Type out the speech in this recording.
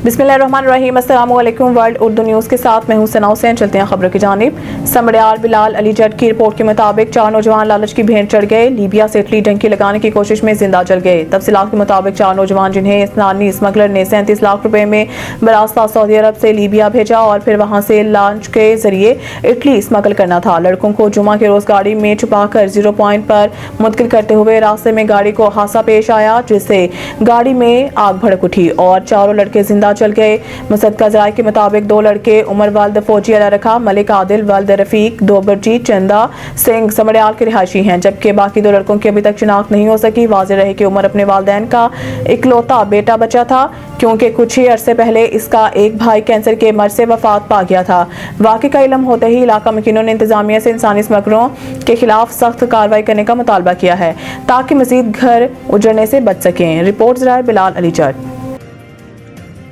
बिस्मिल्लाहिर्रहमानिर्रहीम। अस्सलाम वालेकुम। वर्ल्ड उर्दू न्यूज़ के साथ मैं हूं सना हुसैन। चलते हैं खबरों की जानिब। समड़ियाल बिलाल अली जट की रिपोर्ट के मुताबिक 4 नौजवान लालच की भेंट चढ़ गए। लीबिया से इटली डंकी लगाने की कोशिश में जिंदा जल गए। तफसीलात के मुताबिक 4 नौजवान जिन्हें इस्लामी स्मगलर ने 37 लाख रुपए में बरास्ता सऊदी अरब से लीबिया भेजा और फिर वहां से लॉन्च के जरिए इटली स्मगल करना था। लड़कों को जुमा के रोज गाड़ी में छुपाकर 0 पॉइंट पर मुंतकिल करते हुए रास्ते में गाड़ी को हादसा पेश आया, जिससे गाड़ी में आग भड़क उठी और चारों लड़के जिंदा चल गए। मुसद्दका ज़राए के मुताबिक 2 लड़के उमर वाल्द फौजी अला रखा मलिक आदिल वाल्द रफीक दोबरजी चंदा सिंह समड़ियाल के रिहायशी हैं, जबकि बाकी 2 लड़कों की अभी तक शिनाख्त नहीं हो सकी। वाज़ेह रहे कि उमर अपने वालिदैन का इकलौता बेटा बचा था, क्योंकि कुछ ही अरसे पहले इसका एक भाई कैंसर के मर्ज से वफात पा गया था। वाक़े का इल्म होते ही इलाका मकीनों ने इंतजामिया से इंसानी स्मगलरों के खिलाफ सख्त कार्रवाई करने का मुतालबा किया है, ताकि मजीद घर उजड़ने से बच सकें। रिपोर्ट ज़राए बिलाल अली जट।